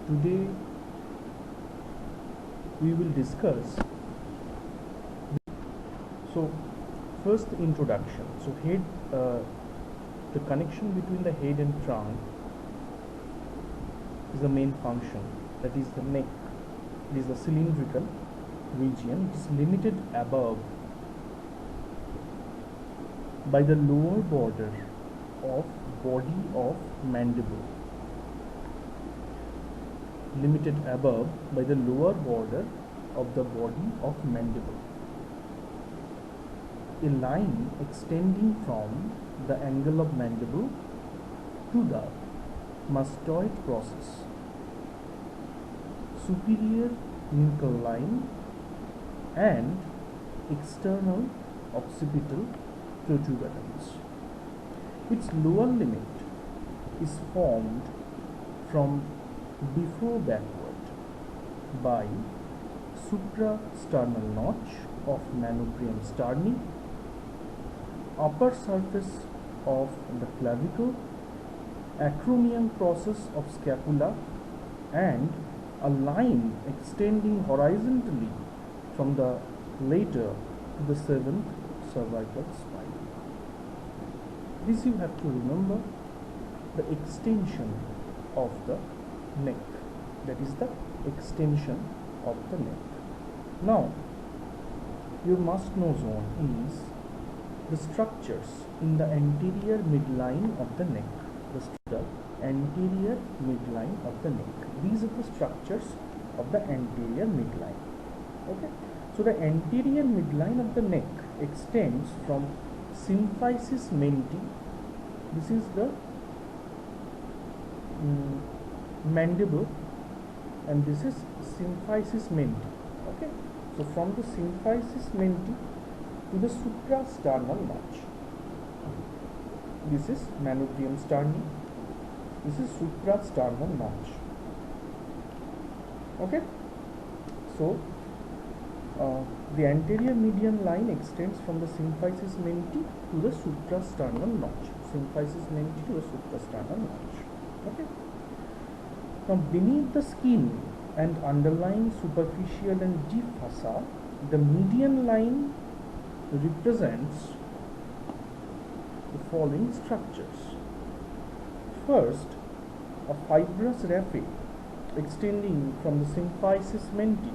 Today we will discuss. So first, the introduction. So head, the connection between the head and trunk is the main function. That is the neck. It is the cylindrical region. It is limited above by the lower border of body of mandible. Limited above by the lower border of the body of mandible. A line extending from the angle of mandible to the mastoid process. Superior nuchal line and external occipital protuberance. Its lower limit is formed from before backward by suprasternal notch of manubrium sterni, upper surface of the clavicle, acromion process of scapula, and a line extending horizontally from the later to the seventh cervical spine. This you have to remember, the extension of the neck. That is the extension of the neck. Now, your must-know zone is the structures in the anterior midline of the neck. The anterior midline of the neck. These are the structures of the anterior midline. Okay. So the anterior midline of the neck extends from symphysis menti. This is the mandible, and this is symphysis menti. Okay. So from the symphysis menti to the suprasternal notch. This is manubrium sterni. This is suprasternal notch. Okay. So the anterior median line extends from the symphysis menti to the suprasternal notch. Symphysis menti to the suprasternal notch. Okay. Now beneath the skin and underlying superficial and deep fossa, the median line represents the following structures. First, a fibrous raphe extending from the symphysis menti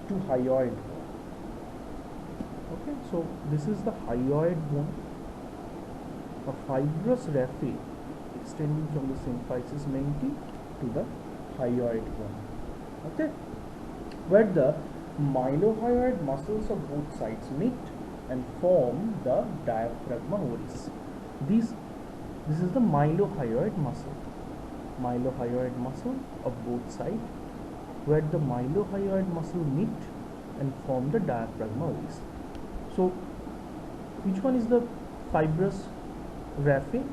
to hyoid bone. Okay, so this is the hyoid bone. A fibrous raphe extending from the symphysis menti to the hyoid bone. Okay, where the mylohyoid muscles of both sides meet and form the diaphragma oris. This is the mylohyoid muscle. Mylohyoid muscle of both sides, where the mylohyoid muscle meet and form the diaphragma oris. So, which one is the fibrous raphe?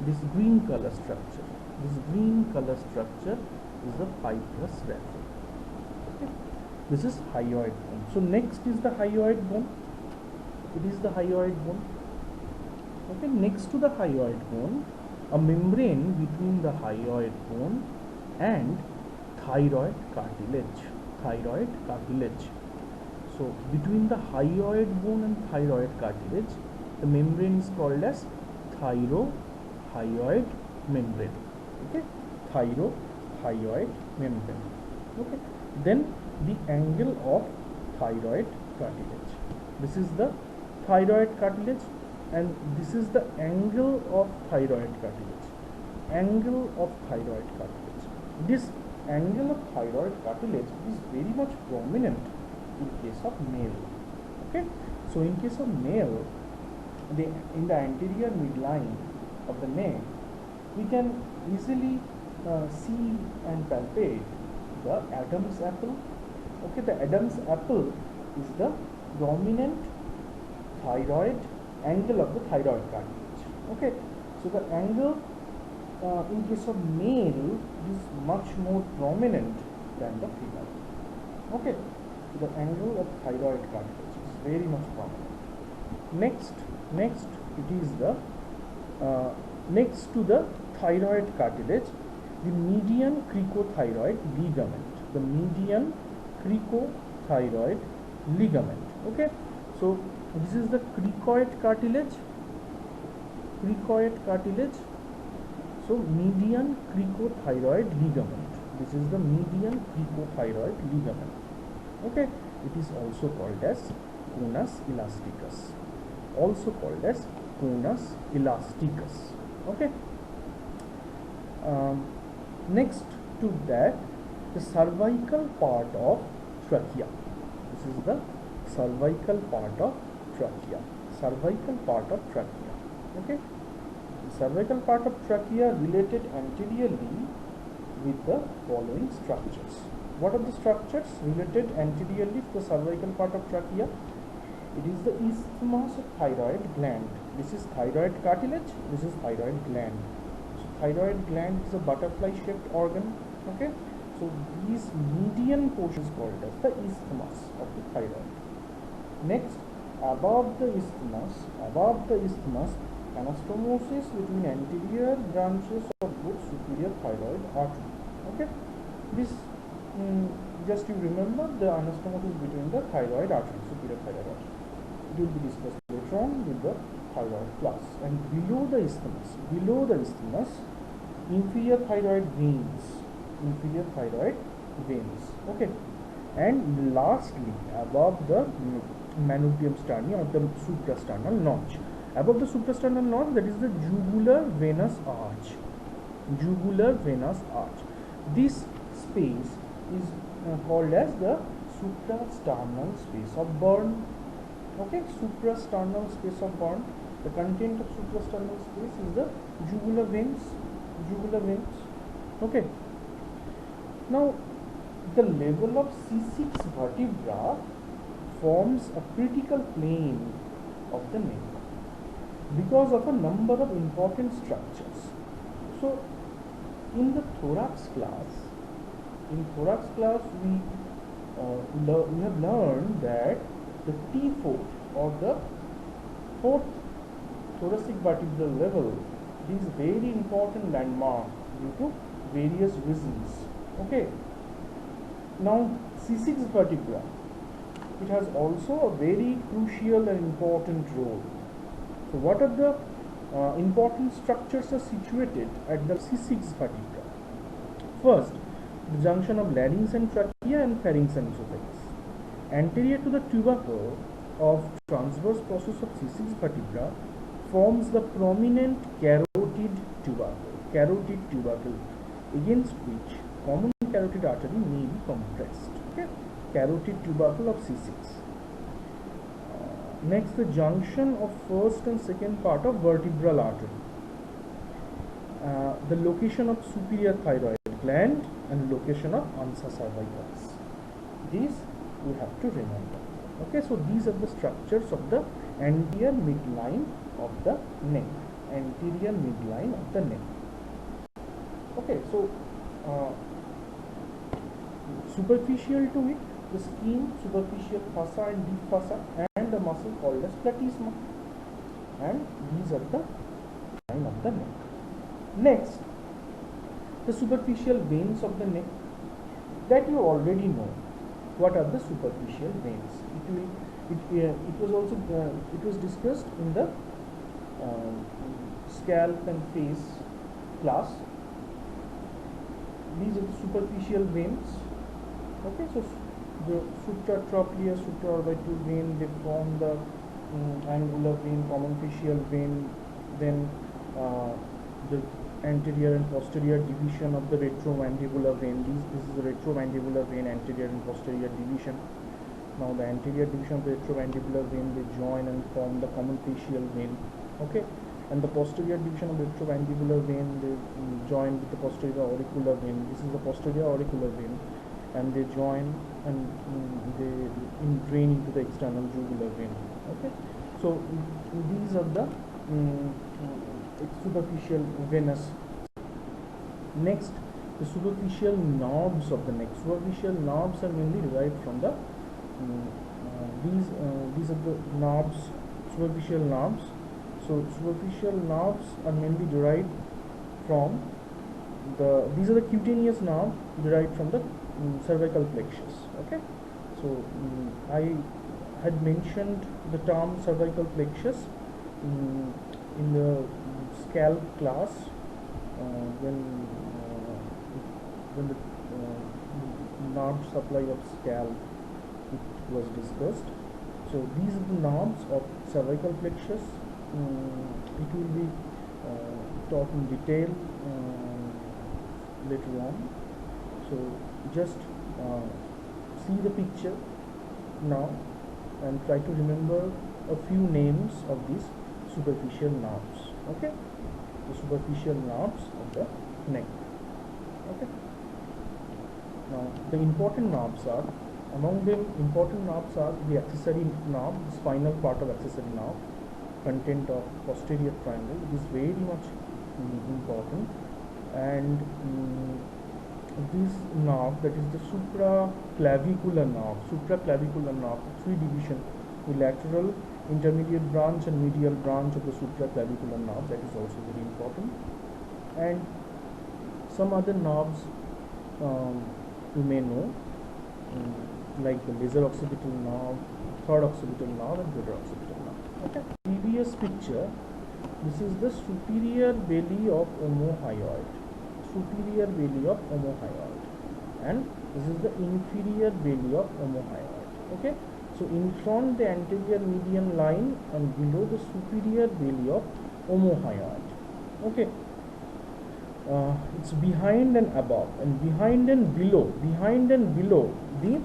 This green color structure. This green color structure is the fibrous raphe. Okay. This is hyoid bone. So next is the hyoid bone. It is the hyoid bone. Okay. Next to the hyoid bone, a membrane between the hyoid bone and thyroid cartilage. Thyroid cartilage. So between the hyoid bone and thyroid cartilage, the membrane is called as thyrohyoid membrane. Okay, thyrohyoid membrane. Okay, then the angle of thyroid cartilage. This is the thyroid cartilage, and this is the angle of thyroid cartilage. Angle of thyroid cartilage. This angle of thyroid cartilage is very much prominent in case of male. Okay, so in case of male, in the anterior midline of the neck, we can easily see and palpate the Adam's apple. Okay, the Adam's apple is the prominent thyroid angle of the thyroid cartilage. Okay, so the angle in case of male is much more prominent than the female. Okay, so the angle of thyroid cartilage is very much prominent. Next it is the next to the thyroid cartilage, the median cricothyroid ligament. The median cricothyroid ligament. Okay, so this is the cricoid cartilage. Cricoid cartilage. So median cricothyroid ligament. This is the median cricothyroid ligament. Okay, it is also called as conus elasticus. Also called as conus elasticus. Okay. Next to that, the cervical part of trachea. This is the cervical part of trachea. Cervical part of trachea. Okay. The cervical part of trachea related anteriorly with the following structures. What are the structures related anteriorly to the cervical part of trachea? It is the isthmus of thyroid gland. This is thyroid cartilage. This is thyroid gland. So thyroid gland is a butterfly-shaped organ. Okay. So these median portion is called as the isthmus of the thyroid. Next, above the isthmus, anastomosis between anterior branches of both superior thyroid artery. Okay. This just you remember the anastomosis between the thyroid artery, superior thyroid artery. It will be discussed later on with the thyroid class. And below the isthmus, inferior thyroid veins. Okay. And lastly, above the manubrium sternum or the suprasternal notch. Above the suprasternal notch, that is the jugular venous arch. Jugular venous arch. This space is called as the suprasternal space of Burn. Okay, suprasternal space of Burn. The content of suprasternal space is the jugular veins. Okay. Now, the level of C6 vertebra forms a critical plane of the neck because of a number of important structures. So, in the thorax class, we have learned that the T4 or the fourth thoracic vertebral level is very important landmark due to various reasons. Okay. Now C6 vertebra, it has also a very crucial and important role. So what are the important structures are situated at the C6 vertebra? First, the junction of larynx and trachea and pharynx and esophagus. Anterior to the tubercle of transverse process of C6 vertebra forms the prominent carotid tubercle against which common carotid artery may be compressed. Okay? Carotid tubercle of C6. Next, the junction of first and second part of vertebral artery. The location of superior thyroid gland and location of ansa cervicalis. These we have to remember. Okay, so these are the structures of the anterior midline of the neck. Anterior midline of the neck. Okay, so superficial to it, the skin, superficial fossa and deep fossa, and a muscle called as platysma. And these are the line of the neck. Next, the superficial veins of the neck, that you already know. What are the superficial veins? It was discussed in the scalp and face class. These are the superficial veins. Okay, so the supratrochlear, supraorbital vein, they form the angular vein, common facial vein, then the anterior and posterior division of the retromandibular vein. This is the retromandibular vein, anterior and posterior division. Now the anterior division of the retromandibular vein, they join and form the common facial vein. Okay, and the posterior division of the retromandibular vein, they join with the posterior auricular vein. This is the posterior auricular vein, and they join and they drain into the external jugular vein. Okay, so these are the superficial venous. Next, the superficial nerves of the neck. Superficial nerves are mainly derived from the these are the nerves, superficial nerves. So superficial nerves are mainly derived from these are the cutaneous nerve derived from the cervical plexus. Okay, so I had mentioned the term cervical plexus in the scalp class when the nerve supply of scalp it was discussed. So these are the nerves of cervical plexus. It will be taught in detail later on. So just see the picture now and try to remember a few names of these superficial nerves. Okay, the superficial nerves of the neck. Okay, now the important nerves are, among them important nerves are the accessory nerve, the spinal part of accessory nerve, content of posterior triangle. It is very much important. And this nerve, that is the supraclavicular nerve, three division, the lateral, intermediate branch and medial branch of the supraclavicular nerve, that is also very important. And some other nerves you may know, like the lesser occipital nerve, third occipital nerve and greater occipital nerve. Okay. Previous picture, this is the superior belly of omohyoid, and this is the inferior belly of omohyoid. Okay, so in front the anterior median line and below the superior belly of omohyoid. Okay, it's behind and above, and behind and below the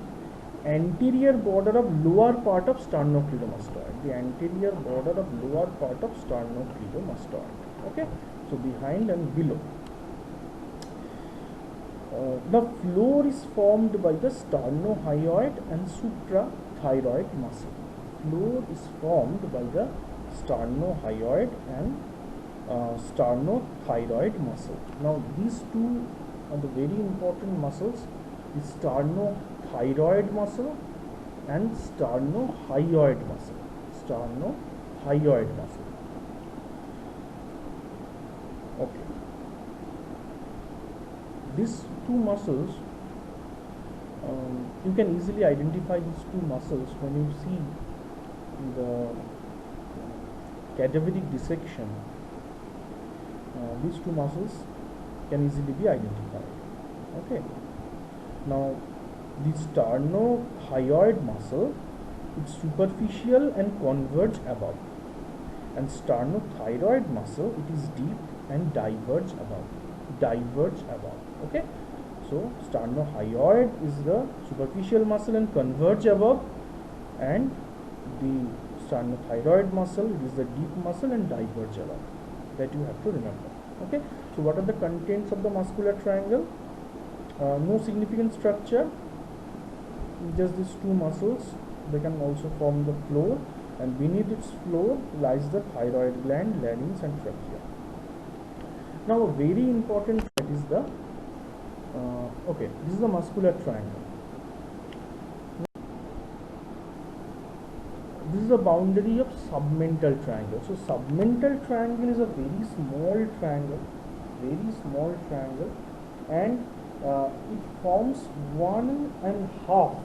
anterior border of lower part of sternocleidomastoid, Okay, so behind and below. The floor is formed by the sternohyoid and suprathyroid muscle. Floor is formed by the sternohyoid and sternothyroid muscle. Now these two are the very important muscles, the sternothyroid muscle and sternohyoid muscle. Okay, these two muscles, you can easily identify these two muscles when you see the cadaveric dissection. These two muscles can easily be identified. Okay, now the sternohyoid muscle, it's superficial and converge above, and sternothyroid muscle, it is deep and diverge above. Okay, so sternohyoid is the superficial muscle and converge above, and the sternothyroid muscle, it is the deep muscle and diverge above. That you have to remember. Okay, so what are the contents of the muscular triangle? No significant structure, just these two muscles. They can also form the floor, and beneath its floor lies the thyroid gland, larynx and trachea. Now a very important, that is the okay, this is the muscular triangle. This is the boundary of submental triangle. So submental triangle is a very small triangle, and it forms 1.5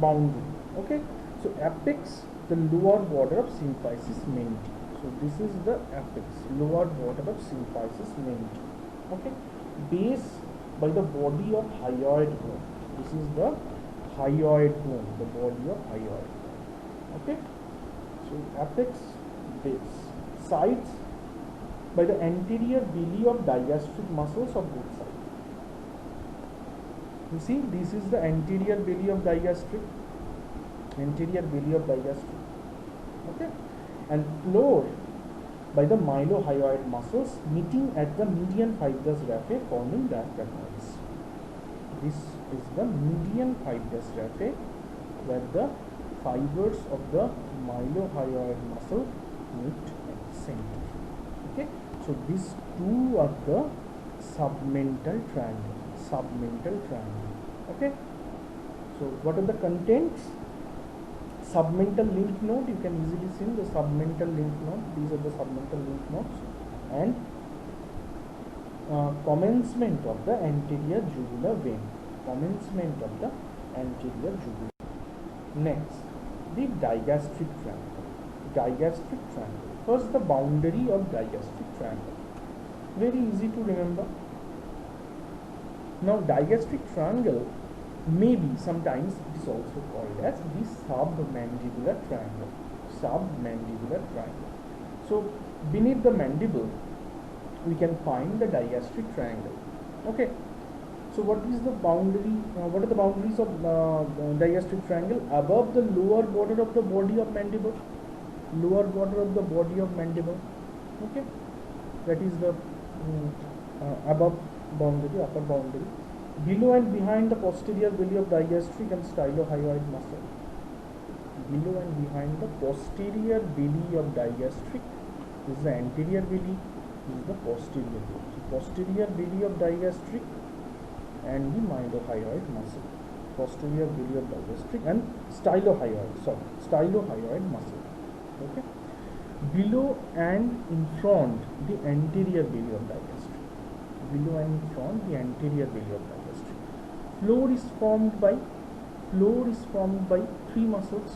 boundary. Okay, so apex, the lower border of symphysis menti. So this is the apex, lower border of symphysis menti. Okay, base by the body of hyoid bone. This is the hyoid bone, the body of hyoid. Okay, so apex, base, sides by the anterior belly of digastric muscles of both sides. You see, this is the anterior belly of digastric. Okay, and floor by the mylohyoid muscles meeting at the median fibrous raphe forming diaphragmoids. This is the median fibrous raphe, where the fibers of the mylohyoid muscle meet at the center. Okay, so these two are the submental triangle. Okay, so what are the contents? Submental lymph node, you can easily see the submental lymph node. These are the submental lymph nodes, and commencement of the anterior jugular vein. Commencement of the anterior jugular. Next, the digastric triangle. Digastric triangle. First, the boundary of digastric triangle. Very easy to remember. Now, digastric triangle may be, sometimes it is also called as the submandibular triangle. Submandibular triangle. So, beneath the mandible, we can find the digastric triangle. Okay. So, what is the boundary? What are the boundaries of digastric triangle? Above the lower border of the body of mandible. Lower border of the body of mandible. Okay. That is the above boundary, upper boundary. Below and behind the posterior belly of digastric and stylohyoid muscle. Below and behind the posterior belly of digastric. This is the anterior belly. This is the posterior belly. So posterior belly of digastric and the mylohyoid muscle. Posterior belly of digastric and stylohyoid muscle. Okay. Below and in front the anterior belly of digastric. Below and in front the anterior belly of digastric. Floor is formed by three muscles.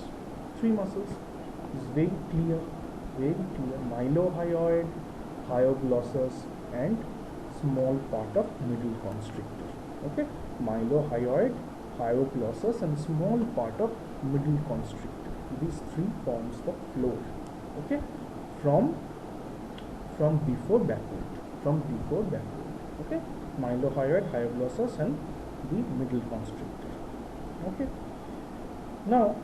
Three muscles is very clear. Mylohyoid, hyoglossus, and small part of middle constrictor. Okay, mylohyoid, hyoglossus, and small part of middle constrictor. These three forms the floor. Okay, from before backward. Okay, mylohyoid, hyoglossus, and the middle constrictor. Okay. Now,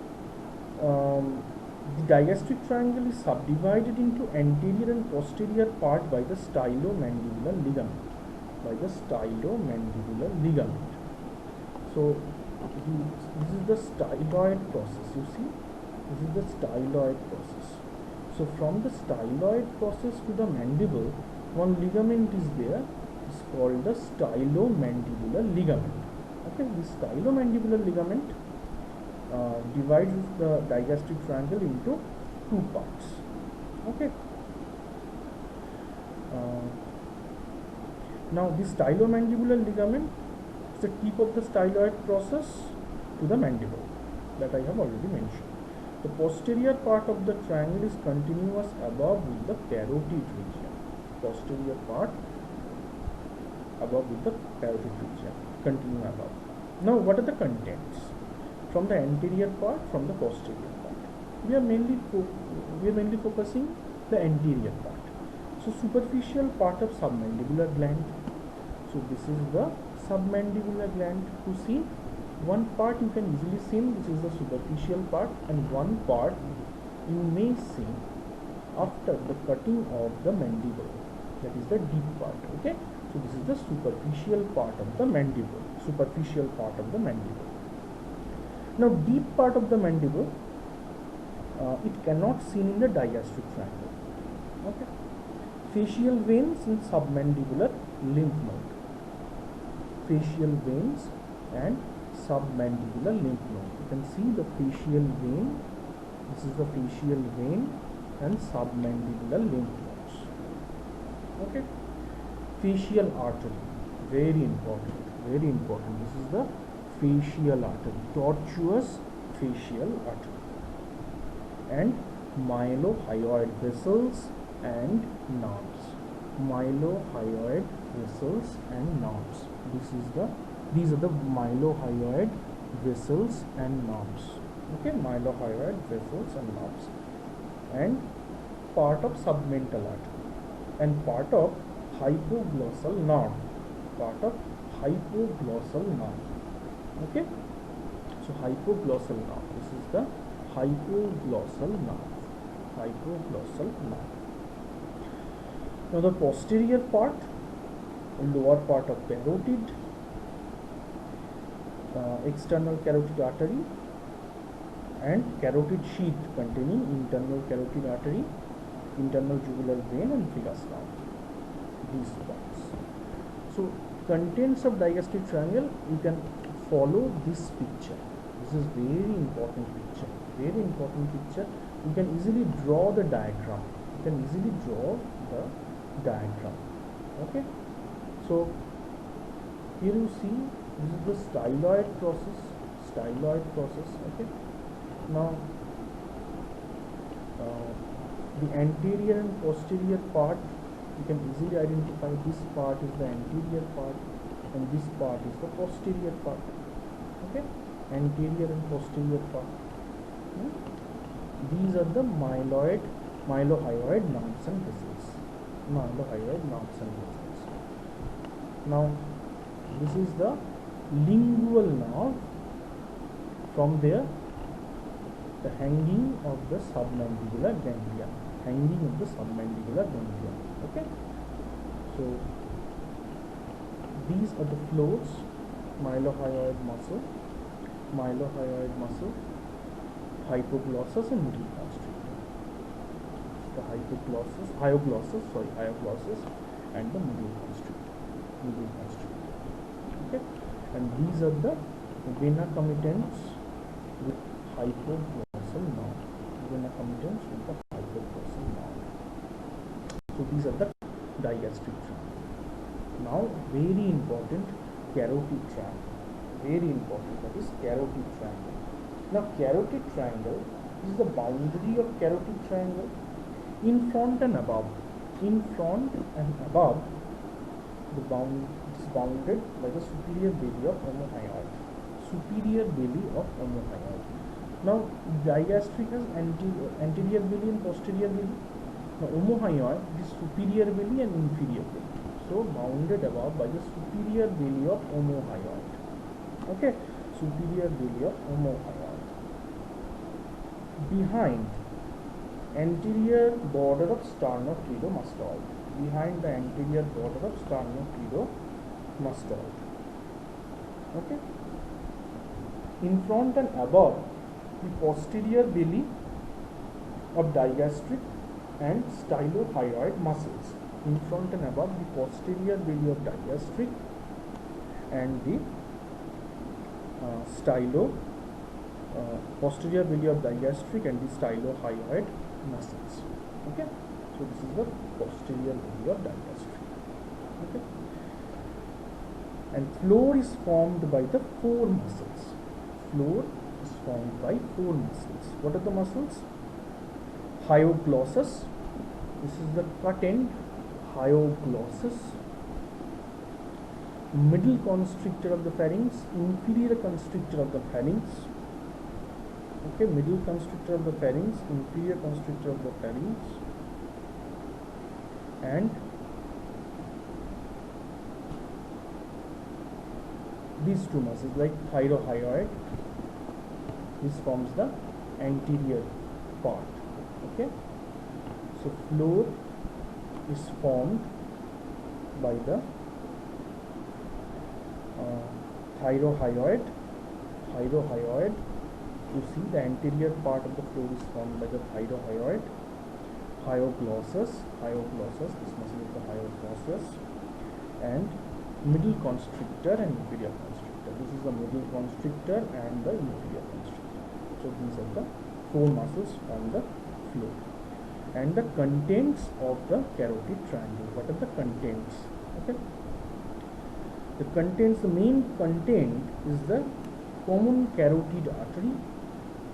the digastric triangle is subdivided into anterior and posterior part by the stylomandibular ligament. So, this is the styloid process. You see, this is the styloid process. So, from the styloid process to the mandible, one ligament is there. It's called the stylomandibular ligament. Okay, this stylomandibular ligament divides the digastric triangle into two parts. Okay. Now, this stylomandibular ligament is the tip of the styloid process to the mandible that I have already mentioned. The posterior part of the triangle is continuous above with the carotid region. Posterior part above with the carotid region. Continue above. Now, what are the contents? From the anterior part, from the posterior part. We are mainly focusing the anterior part. So, superficial part of submandibular gland. So, this is the submandibular gland. To see one part you can easily see, which is the superficial part, and one part you may see after the cutting of the mandible. That is the deep part. Okay. So, this is the superficial part of the mandible. Now, deep part of the mandible, it cannot seen in the digastric triangle. Okay. Facial veins in submandibular lymph node. Facial veins and submandibular lymph node. You can see the facial vein. This is the facial vein and submandibular lymph nodes. Okay. Facial artery, very important. This is the facial artery, tortuous facial artery, and mylohyoid vessels and nerves. Mylohyoid vessels and nerves. These are the mylohyoid vessels and nerves. Okay, mylohyoid vessels and nerves, and part of submental artery, and part of hypoglossal nerve. Okay, so hypoglossal nerve. This is the hypoglossal nerve. Now, the posterior part, lower part of carotid, external carotid artery, and carotid sheath containing internal carotid artery, internal jugular vein, and villus nerve. These parts. So, contents of digastric triangle, you can follow this picture. This is very important picture. You can easily draw the diagram. Okay. So, So here you see this is the styloid process. Okay, now the anterior and posterior part, you can easily identify this part is the anterior part and this part is the posterior part. Okay, anterior and posterior part. These are the mylohyoid nerves and vessels. Now this is the lingual nerve. From there, the hanging of the submandibular ganglia. Okay, so these are the floors: mylohyoid muscle, hypoglossus and middle constrictor. The hyoglossus and the middle constrictor. Okay, and these are the vena comitants with hypoglossal nerve. So these are the digastric trunk. Now very important, carotid triangle. That is carotid triangle. Now carotid triangle is the boundary of carotid triangle. In front and above, it is bounded by the superior belly of omohyoid. Now digastric has anterior belly and posterior belly. Now omohyoid is superior belly and inferior belly. So bounded above by the superior belly of omohyoid. Okay, superior belly of omohyoid. Behind anterior border of sternocleidomastoid. Okay, in front and above the posterior belly of digastric and stylohyoid muscles. In front and above the posterior belly of digastric and the posterior belly of digastric and the stylohyoid muscles. Okay, so this is the posterior belly of digastric. Okay, and floor is formed by the four muscles. What are the muscles? Hyoglossus. This is the cut end, hyoglossus. Middle constrictor of the pharynx, inferior constrictor of the pharynx. Okay, middle constrictor of the pharynx, inferior constrictor of the pharynx, and these two muscles like thyrohyoid. This forms the anterior part. Okay, so floor is formed by the thyrohyoid. You see the anterior part of the floor is formed by the thyrohyoid, hyoglossus. This muscle is the hyoglossus, and middle constrictor and inferior constrictor. This is the middle constrictor and the inferior constrictor. So these are the four muscles on the floor. And the contents of the carotid triangle. What are the contents? Okay, the main content is the common carotid artery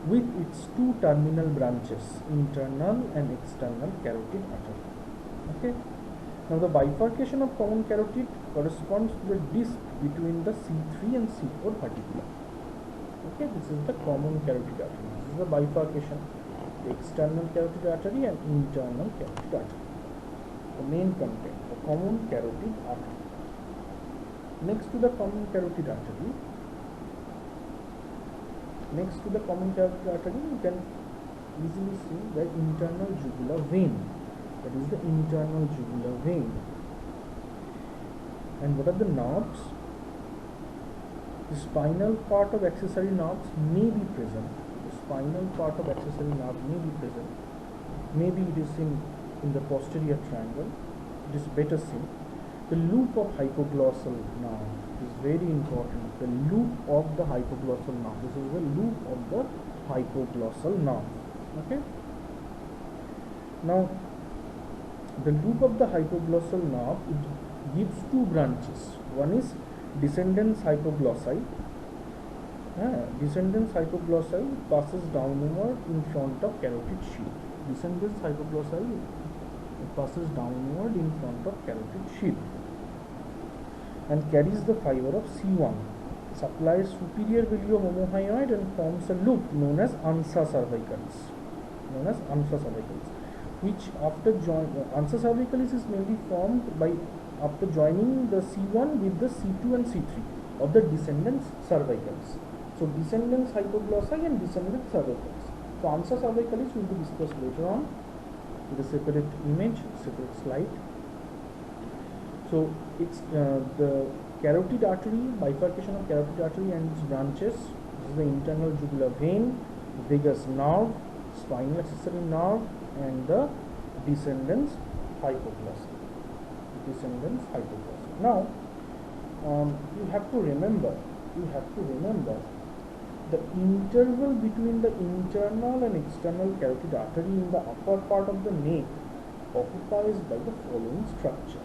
with its two terminal branches, internal and external carotid artery. Okay, now the bifurcation of common carotid corresponds to the disc between the C3 and C4 vertebra. Okay, this is the common carotid artery. This is the bifurcation, the external carotid artery and internal carotid artery. The main content, the common carotid artery. Next to the common carotid artery, you can easily see the internal jugular vein. That is the internal jugular vein. And what are the nerves? The spinal part of accessory nerves may be present. Maybe it is in the posterior triangle. It is better seen. The loop of hypoglossal nerve is very important. The loop of the hypoglossal nerve. This is the loop of the hypoglossal nerve. Okay. Now, the loop of the hypoglossal nerve is gives two branches. One is descendens hypoglossi. Descendens hypoglossi passes downward in front of carotid sheath. Descendens hypoglossi passes downward in front of carotid sheath and carries the fiber of C1, supplies superior biliohomohyoid and forms a loop known as ansa cervicalis. Which after ansa cervicalis is mainly formed by after joining the C1 with the C2 and C3 of the descendens cervicalis. So descendens hypoglossi and descendens cervicalis. So ansa cervicalis will be discussed later on with a separate image, separate slide. So it's the carotid artery, bifurcation of carotid artery and its branches. This is the internal jugular vein, vagus nerve, spinal accessory nerve, and the descendens hypoglossi. Now you have to remember the interval between the internal and external carotid artery in the upper part of the neck occupies by the following structure.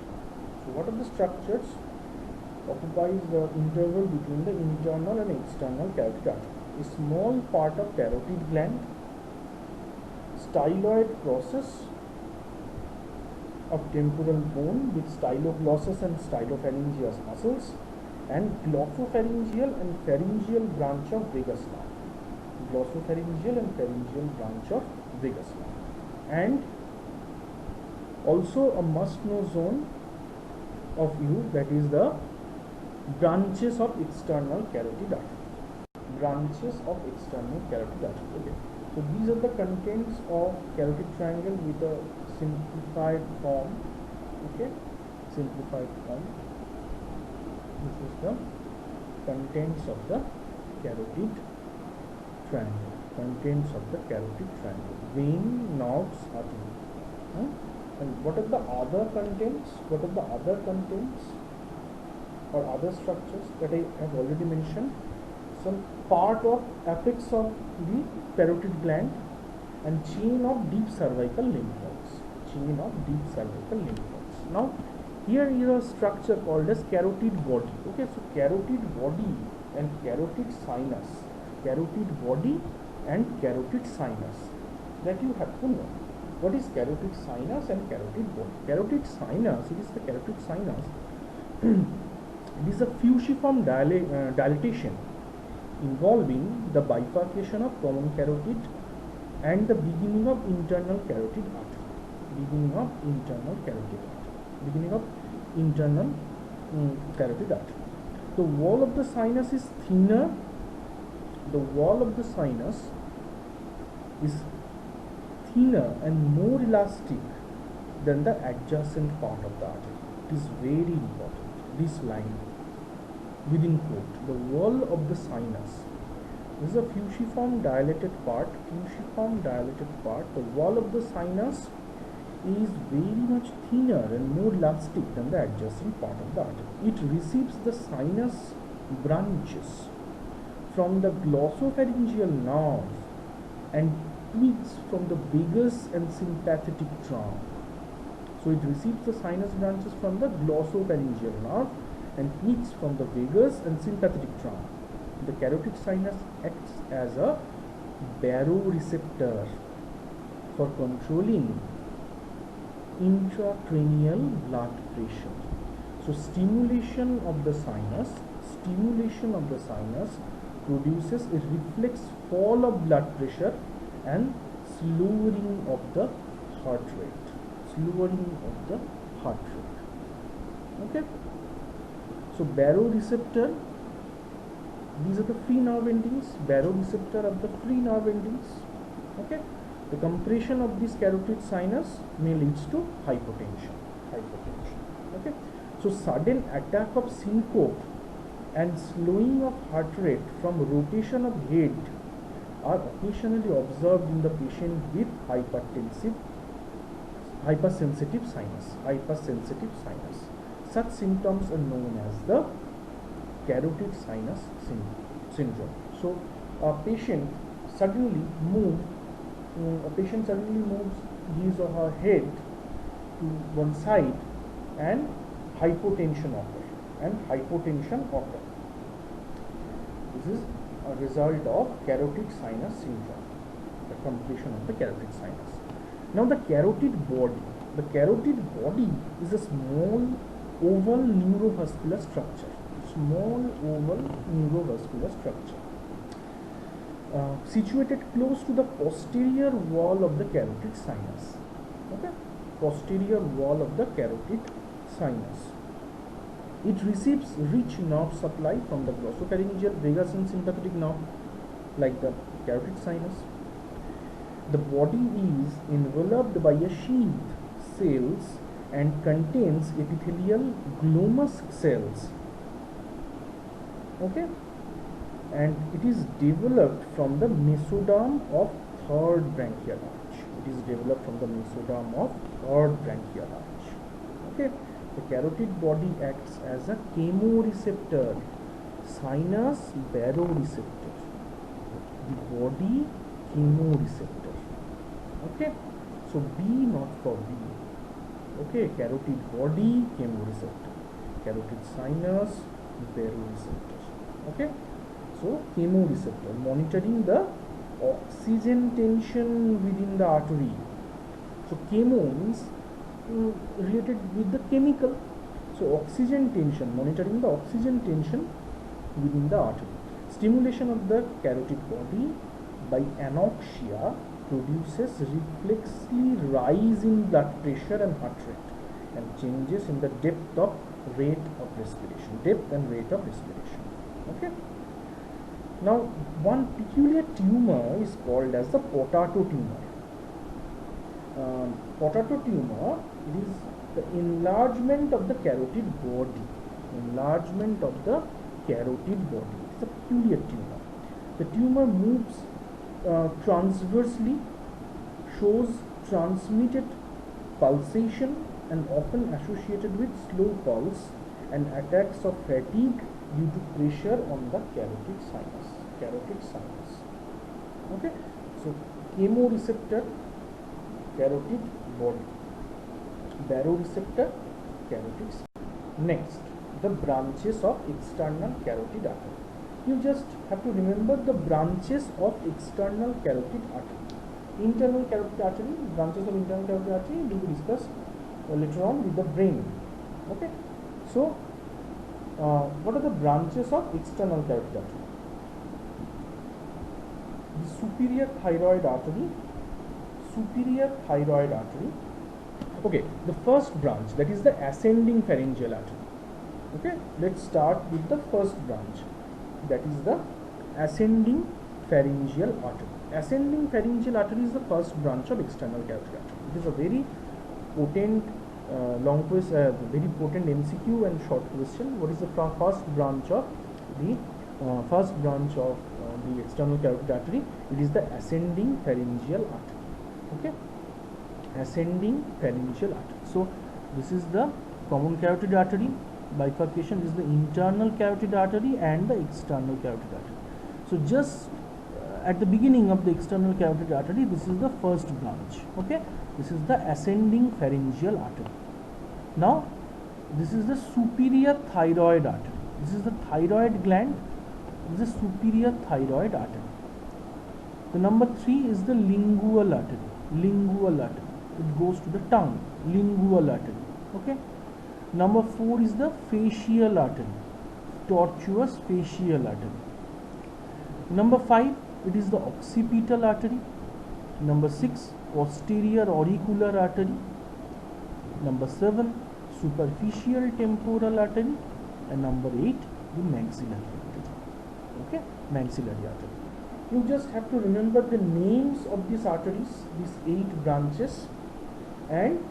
So what are the structures occupies the interval between the internal and external carotid artery? A small part of carotid gland, styloid process of temporal bone with styloglossus and stylopharyngeus muscles, and glossopharyngeal and pharyngeal branch of vagus nerve. And also a must-know zone of you, that is the branches of external carotid artery. Okay. So these are the contents of carotid triangle with a simplified form. Okay, simplified form. This is the contents of the carotid triangle. Vein, nerves, artery. And what are the other contents? Or other structures that I have already mentioned? Some part of apex of the parotid gland and chain of deep cervical lymph nodes. Now here is a structure called as carotid body. Okay, so carotid body and carotid sinus. That you have to know. What is carotid sinus and carotid body? Carotid sinus, it is the carotid sinus. It is a fusiform dilatation involving the bifurcation of common carotid and the beginning of internal carotid artery. The wall of the sinus is thinner. And more elastic than the adjacent part of the artery. It is very important. This line within quote, the wall of the sinus. This is a fusiform dilated part. The wall of the sinus is very much thinner and more elastic than the adjacent part of the artery. It receives the sinus branches from the glossopharyngeal nerve and twigs from the vagus and sympathetic trunk. So it receives the sinus branches from the glossopharyngeal nerve and twigs from the vagus and sympathetic trunk. The carotid sinus acts as a baroreceptor for controlling intracranial blood pressure. So stimulation of the sinus produces a reflex fall of blood pressure and slowing of the heart rate. Okay. So baroreceptor, these are the free nerve endings. Baroreceptor of the free nerve endings. Okay. The compression of this carotid sinus may lead to hypotension. Okay. So sudden attack of syncope and slowing of heart rate from rotation of head are occasionally observed in the patient with hypersensitive sinus. Such symptoms are known as the carotid sinus syndrome. So a patient suddenly moves his or her head to one side and hypotension occur, This is a result of carotid sinus syndrome, the completion of the carotid sinus. Now the carotid body is a small oval neurovascular structure. Situated close to the posterior wall of the carotid sinus. Okay, posterior wall of the carotid sinus. It receives rich nerve supply from the glossopharyngeal, vagus and sympathetic nerve, like the carotid sinus. The body is enveloped by a sheath cells and contains epithelial glomus cells. Okay, and it is developed from the mesoderm of third branchial arch. Okay, the carotid body acts as a chemoreceptor, sinus baroreceptor. The body chemoreceptor. Okay, so B not for B. Okay, carotid body chemoreceptor, carotid sinus baroreceptor. Okay, so chemoreceptor, monitoring the oxygen tension within the artery. So chemo means related with the chemical. So oxygen tension, monitoring the oxygen tension within the artery. Stimulation of the carotid body by anoxia produces reflexly rise in blood pressure and heart rate, and changes in the depth and rate of respiration. Okay. Now, one peculiar tumor is called as the potato tumor. Potato tumor is the enlargement of the carotid body. It's a peculiar tumor. The tumor moves transversely, shows transmitted pulsation, and often associated with slow pulse and attacks of fatigue due to pressure on the carotid sinus. Okay, so chemoreceptor, carotid body, baroreceptor, carotid sinus. Next, the branches of external carotid artery. You just have to remember the branches of external carotid artery. Internal carotid artery, branches of internal carotid artery will be discussed later on with the brain. Okay, so what are the branches of external carotid artery? The superior thyroid artery. Okay, the first branch, that is the ascending pharyngeal artery. Okay, let's start with the first branch, that is the ascending pharyngeal artery. Ascending pharyngeal artery is the first branch of external carotid artery. It is a very potent very potent MCQ and short question. What is the first branch of the external carotid artery? It is the ascending pharyngeal artery. Okay, ascending pharyngeal artery. So this is the common carotid artery. Bifurcation is the internal carotid artery and the external carotid artery. So just at the beginning of the external carotid artery, this is the first branch. Okay, this is the ascending pharyngeal artery. Now this is the superior thyroid artery. This is the thyroid gland. This is the superior thyroid artery. The number 3 is the lingual artery. It goes to the tongue. Lingual artery. Okay. Number 4 is the facial artery. Tortuous facial artery. Number 5, it is the occipital artery. Number 6, posterior auricular artery. Number 7, superficial temporal artery. And number 8, the maxillary artery. Okay, maxillary artery. You just have to remember the names of these arteries, these 8 branches, and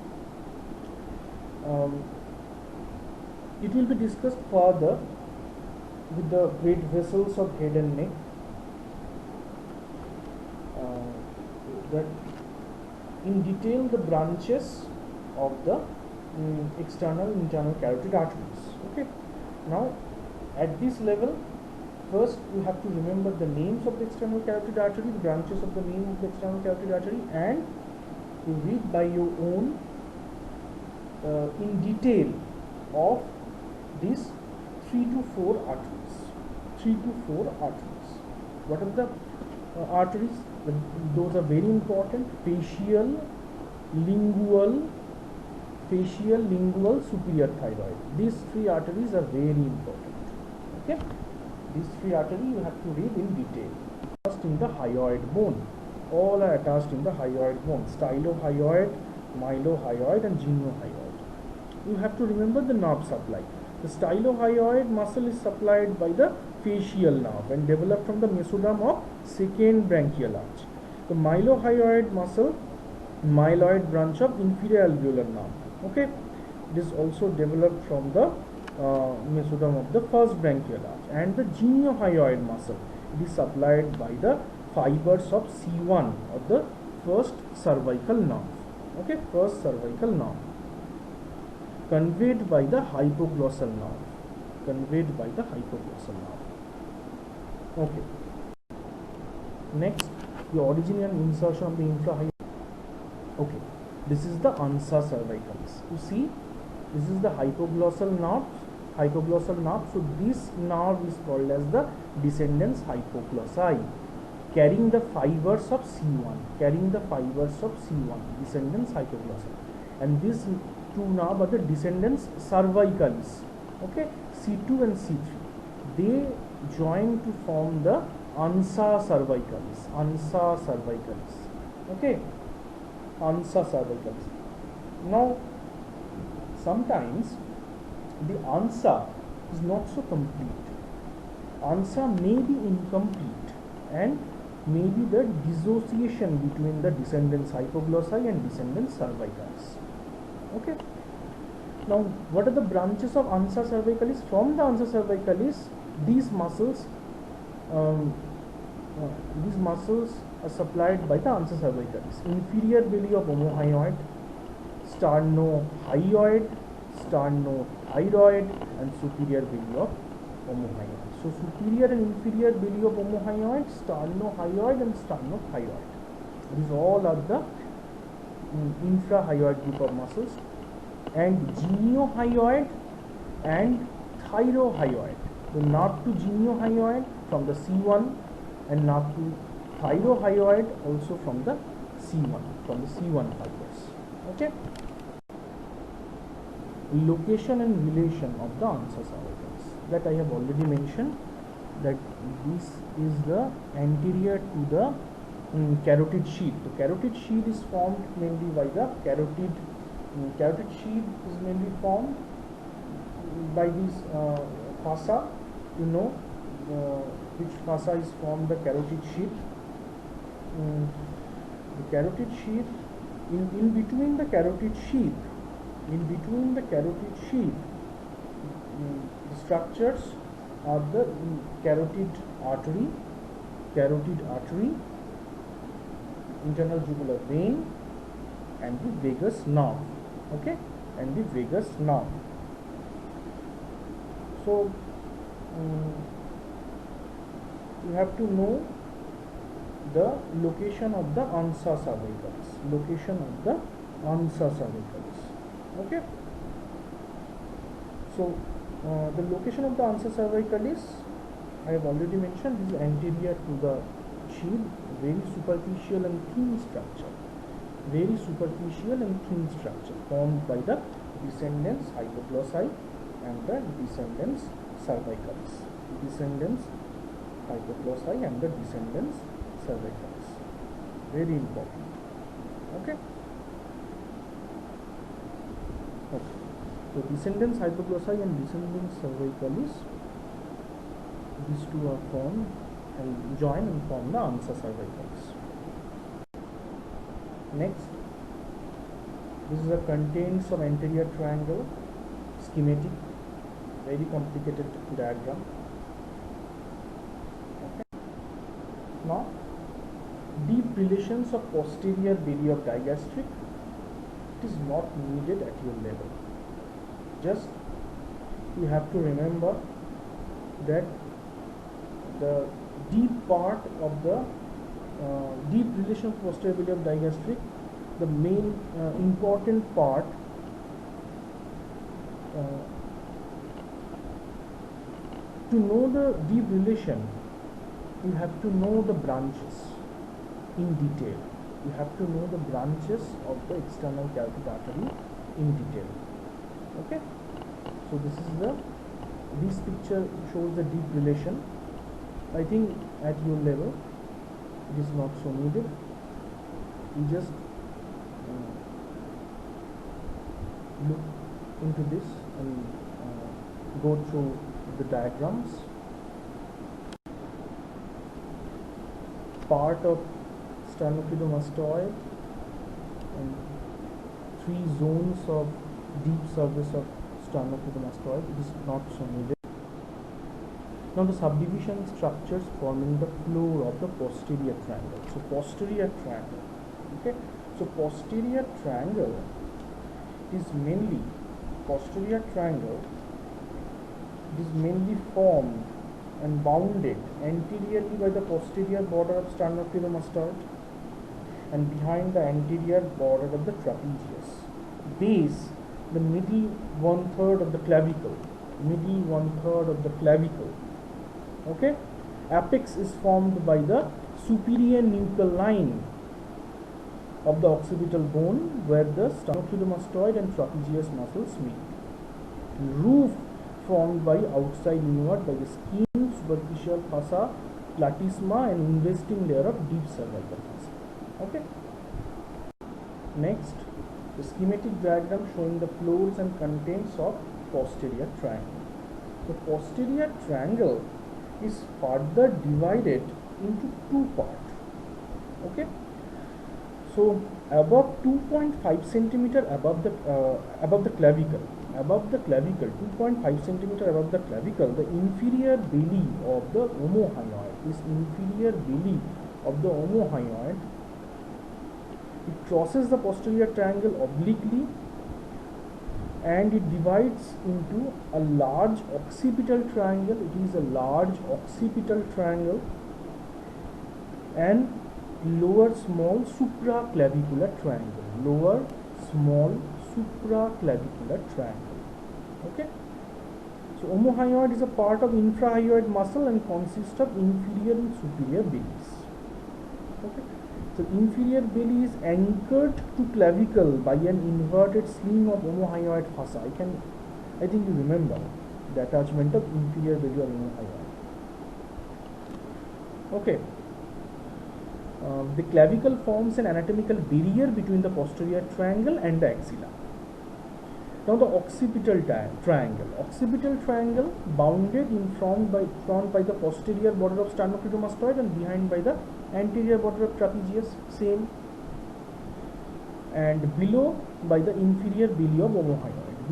it will be discussed further with the great vessels of head and neck. That in detail the branches of the external internal carotid arteries. Okay. Now at this level, first you have to remember the names of the external carotid artery, the branches of the name of the external carotid artery, and to read by your own in detail of these 3 to 4 arteries. 3 to 4 arteries. What are the arteries? Those are very important: facial, lingual, superior thyroid. These 3 arteries are very important. Okay, these 3 arteries you have to read in detail. Attached in the hyoid bone. All are attached in the hyoid bone: stylohyoid, mylohyoid, and geniohyoid. You have to remember the nerve supply. The stylohyoid muscle is supplied by the facial nerve and developed from the mesoderm of second branchial arch. The mylohyoid muscle, myeloid branch of inferior alveolar nerve. Okay, it is also developed from the mesoderm of the first branchial arch. And the geniohyoid muscle, it is supplied by the fibers of C1 or the first cervical nerve. Okay, first cervical nerve, conveyed by the hypoglossal nerve. Conveyed by the hypoglossal nerve. Okay. Next, the origin and insertion of the infrahyoid. Okay, this is the ansa cervicalis. You see, this is the hypoglossal nerve. So this nerve is called as the descendens hypoglossi, carrying the fibers of C1. Descendens hypoglossi. And these 2 nerves are the descendens cervicalis. Okay, C2 and C3. They join to form the ansa cervicalis. Okay, ansa cervicalis. Now, sometimes the ansa is not so complete. Ansa may be incomplete, and may be the dissociation between the descendens hypoglossi and descendens cervicalis. Okay. Now, what are the branches of ansa cervicalis? From the ansa cervicalis, these muscles are supplied by the ansa cervicalis: inferior belly of omohyoid, sternohyoid, sternothyroid, and superior belly of omohyoid. So, superior and inferior belly of omohyoid, sternohyoid, and sternothyroid. These all are the infrahyoid group of muscles. And geniohyoid and thyrohyoid. The nerve to geniohyoid from the C1, and nerve to thyrohyoid also from the C1 fibers. Okay. Location and relation of the ansa cervicalis, that I have already mentioned, that this is the anterior to the carotid sheath. The carotid sheath is formed mainly by the carotid sheath is mainly formed by these fossa. You know which fossa is formed the carotid sheath. The carotid sheath, in between the carotid sheath, the structures are the carotid artery, internal jugular vein, and the vagus nerve. Okay, and the vagus nerve. So you have to know the location of the ansa cervicalis. Okay. So the location of the ansa cervicalis, I have already mentioned, this is anterior to the sheath, very superficial and thin structure. Formed by the descendens hypoglossi and the descendens cervicalis. Very important. Okay. So descendens hypoglossi and descendens cervicalis, these 2 are formed and join and form the ansa cervicalis. Next, this is a contents of anterior triangle schematic, very complicated diagram. Okay. Now, deep relations of posterior belly of digastric, it is not needed at your level. Just you have to remember that the deep part of the deep relation of posterior belly of digastric, the main important part To know the deep relation, you have to know the branches in detail. You have to know the branches of the external carotid artery in detail. Okay, so this picture shows the deep relation. I think at your level it is not so needed. You just look into this and go through the diagrams. Part of sternocleidomastoid and 3 zones of deep surface of sternocleidomastoid. It is not so needed. Now the subdivision structures forming the floor of the posterior triangle. So posterior triangle. Okay. So posterior triangle is mainly formed and bounded anteriorly by the posterior border of sternocleidomastoid and behind the anterior border of the trapezius. Base, the middle 1/3 of the clavicle. Okay. Apex is formed by the superior nuchal line of the occipital bone where the sternocleidomastoid and trapezius muscles meet. Roof formed by outside inward by the skin, superficial fossa, platysma and investing layer of deep cervical fossa. Okay. Next, the schematic diagram showing the floors and contents of posterior triangle. The posterior triangle is further divided into 2 parts. Okay. So above 2.5 centimeter above the clavicle, 2.5 centimeter above the clavicle, the inferior belly of the omohyoid, it crosses the posterior triangle obliquely and it divides into a large occipital triangle. It is a large occipital triangle and lower small supraclavicular triangle. Okay. So omohyoid is a part of infrahyoid muscle and consists of inferior and superior bellies. Okay. So inferior belly is anchored to clavicle by an inverted sling of omohyoid fossa. I think you remember the attachment of inferior belly or omohyoid. Okay. The clavicle forms an anatomical barrier between the posterior triangle and the axilla. Now the occipital triangle bounded in front by the posterior border of sternocleidomastoid and behind by the anterior border of trapezius, same, and below by the inferior belly of omohyoid.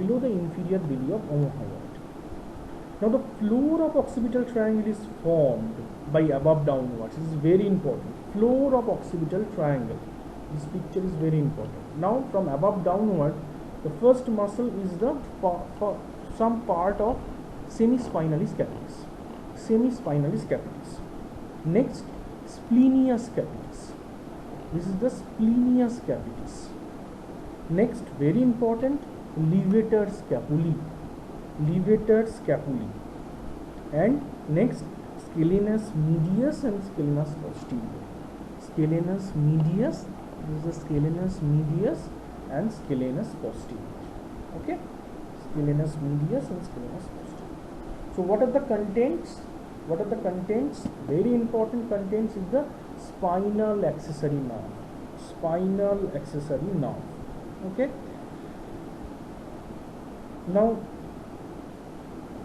Now the floor of occipital triangle is formed by above downwards. This is very important. Floor of occipital triangle. This picture is very important. Now from above downward, the first muscle is some part of semispinalis capitis. Next, splenius capitis. This is the splenius capitis. Next, very important, levator scapulae. And next, scalenus medius and scalenus posterior. Scalenus medius, this is the scalenus medius and scalenus posterior. Okay, scalenus medius and scalenus posterior. So what are the contents? Very important contents is the spinal accessory nerve. Okay. Now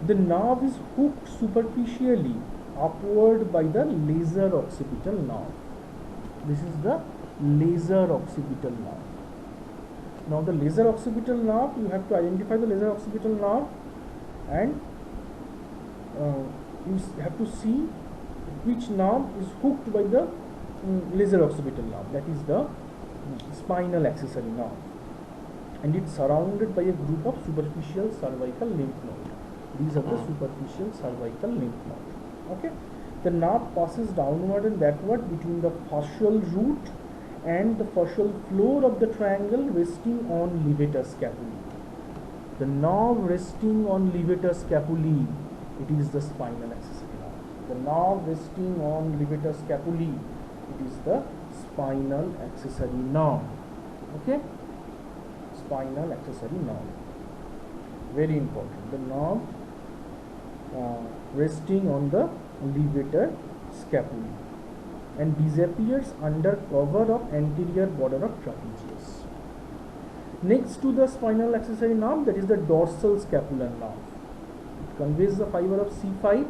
the nerve is hooked superficially upward by the lesser occipital nerve. This is the lesser occipital nerve. Now the lesser occipital nerve, you have to identify the lesser occipital nerve and you have to see which nerve is hooked by the lesser occipital nerve, that is the spinal accessory nerve, and it's surrounded by a group of superficial cervical lymph nodes. These are the superficial cervical lymph nodes. Okay, the nerve passes downward and backward between the fascial root and the fascial floor of the triangle, resting on levator scapulae. The nerve resting on levator scapulae it is the spinal accessory nerve. The nerve resting on levator scapulae, it is the spinal accessory nerve. Okay, spinal accessory nerve, very important. The nerve resting on the levator scapulae and disappears under cover of anterior border of trapezius. Next to the spinal accessory nerve, that is the dorsal scapular nerve. It conveys the fiber of C5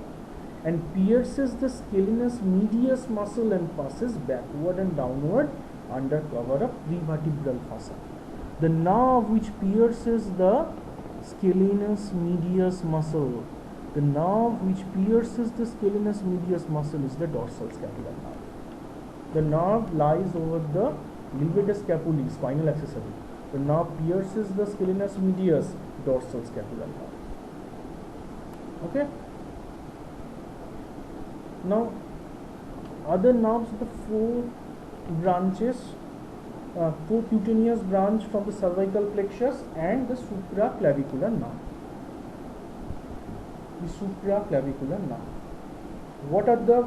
and pierces the scalenus medius muscle and passes backward and downward under cover of prevertebral fossa. The nerve which pierces the scalenus medius muscle, the nerve which pierces the scalenus medius muscle is the dorsal scapular nerve. The nerve lies over the levator scapulae, spinal accessory. The nerve pierces the scalenus medius, dorsal scapular nerve. Okay. Now, other nerves, the four branches, four cutaneous branch from the cervical plexus and the supraclavicular nerve. The supraclavicular nerve. What are the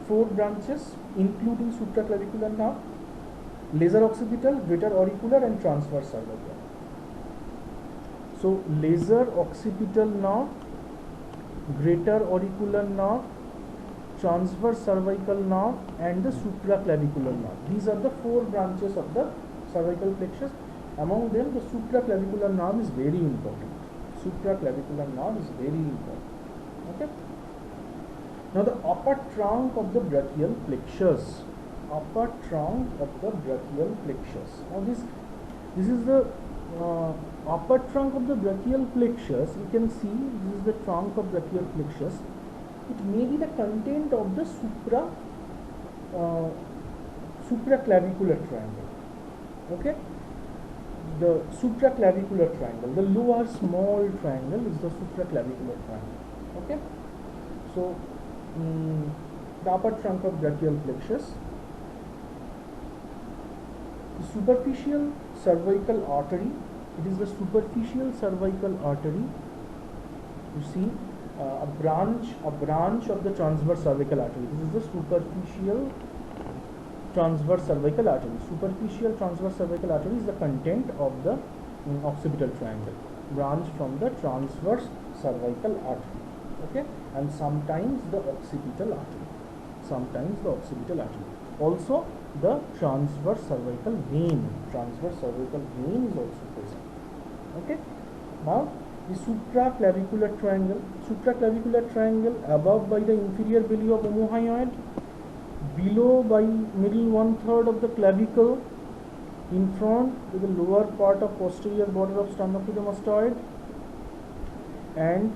four branches including supraclavicular nerve? Laser occipital, greater auricular and transverse cervical. So, laser occipital nerve, greater auricular nerve, transverse cervical nerve and the supraclavicular nerve. These are the four branches of the cervical plexus. Among them, the supraclavicular nerve is very important. Supraclavicular nerve is very important. Okay. Now the upper trunk of the brachial plexus. Upper trunk of the brachial plexus. Now this is the upper trunk of the brachial plexus. You can see this is the trunk of brachial plexus. It may be the content of the supraclavicular triangle. Okay, the supraclavicular triangle, the lower small triangle is the supraclavicular triangle. Okay, so the upper trunk of brachial plexus. The superficial cervical artery, it is the superficial cervical artery. You see a branch of the transverse cervical artery. This is the superficial transverse cervical artery. Superficial transverse cervical artery is the content of the occipital triangle. Branch from the transverse cervical artery. Okay, and sometimes the occipital artery. Sometimes the occipital artery. Also, the transverse cervical vein. Transverse cervical vein is also present. Okay. Now, the supraclavicular triangle. Supraclavicular triangle above by the inferior belly of omohyoid, below by middle 1/3 of the clavicle, in front with the lower part of posterior border of sternocleidomastoid, and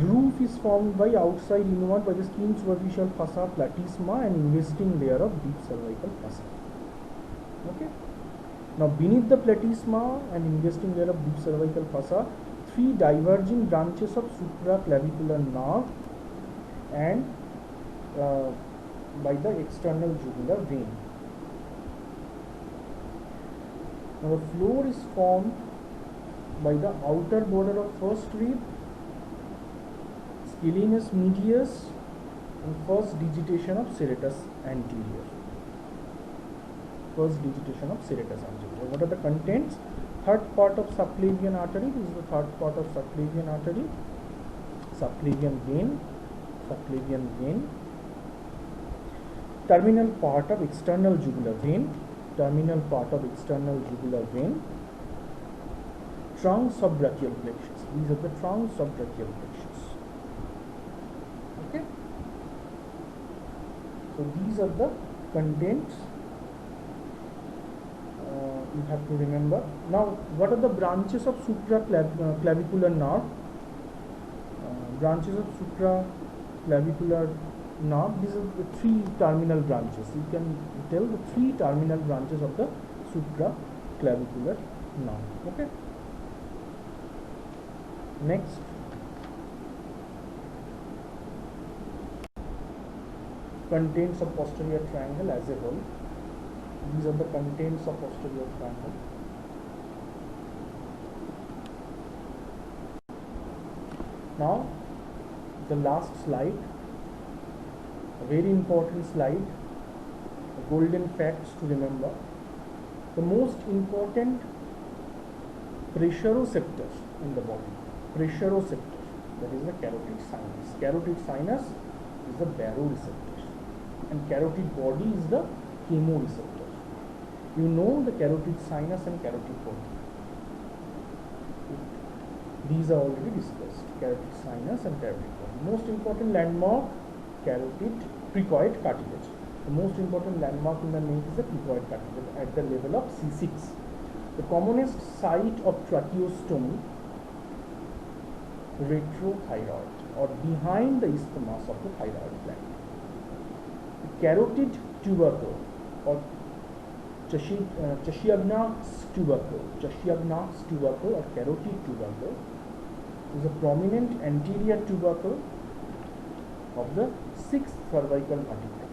roof is formed by outside inward by the skin superficial fossa platysma and investing layer of deep cervical fossa. Okay. Now beneath the platysma and investing layer of deep cervical fossa, three diverging branches of supraclavicular nerve and by the external jugular vein. Now the floor is formed by the outer border of first rib, scalenus medius and first digitation of serratus anterior. First digitation of serratus anterior. What are the contents? Third part of subclavian artery. This is the third part of subclavian artery. Subclavian vein. Subclavian vein. Terminal part of external jugular vein. Terminal part of external jugular vein. Trunks of brachial plexus. These are the trunks of brachial plexus. Okay. So these are the contents you have to remember. Now, what are the branches of supraclavicular nerve? Branches of supraclavicular nerve. These are the three terminal branches. You can tell the three terminal branches of the supraclavicular nerve. Okay. Next, contents of posterior triangle as a whole. These are the contents of posterior triangle. Now, the last slide, a very important slide, golden facts to remember. The most important pressuroceptor in the body, pressuroceptor, that is the carotid sinus. Carotid sinus is the baroreceptor and carotid body is the chemoreceptor. You know the carotid sinus and carotid body. These are already discussed, carotid sinus and carotid body. Most important landmark, carotid cricoid cartilage. The most important landmark in the neck is the cricoid cartilage at the level of C6. The commonest site of tracheostomy, retrothyroid, or behind the isthmus of the thyroid gland. The carotid tubercle or Chashiagnax tubercle or carotid tubercle is a prominent anterior tubercle of the sixth cervical vertebra,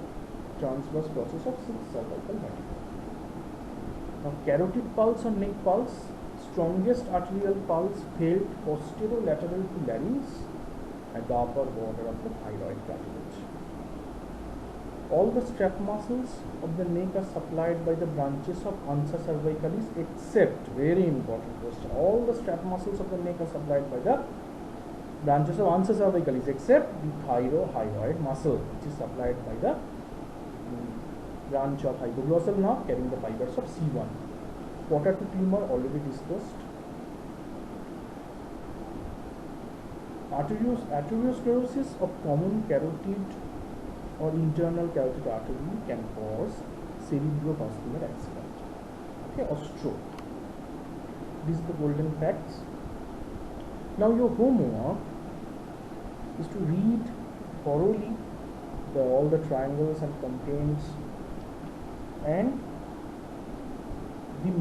transverse process of sixth cervical vertebra. Now, carotid pulse or neck pulse, strongest arterial pulse felt posterolateral to larynx at the upper border of the thyroid cartilage. All the strap muscles of the neck are supplied by the branches of ansa cervicalis except, very important question, all the strap muscles of the neck are supplied by the branches of ansa cervicalis except the thyrohyoid muscle, which is supplied by the branch of hypoglossal nerve carrying the fibers of C1. Potato tumor already discussed. Arteriosclerosis of common carotid or internal carotid artery can cause cerebrovascular accident, okay, or stroke. These are the golden facts. Now your homework is to read thoroughly all the triangles and contents and the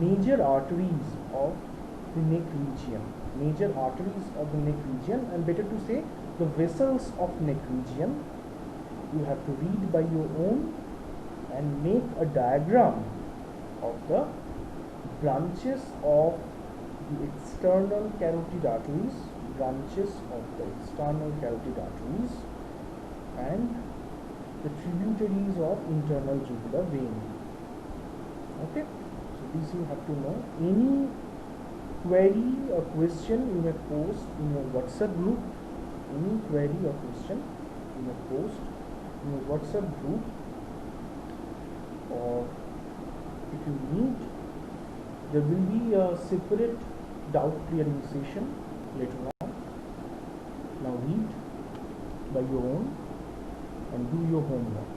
major arteries of the neck region, and better to say the vessels of neck region. You have to read by your own and make a diagram of the branches of the external carotid arteries, and the tributaries of internal jugular vein. Okay, so this you have to know. Any query or question you may post in your WhatsApp group. Or if you need, there will be a separate doubt clearing session later on. Now read by your own and do your homework.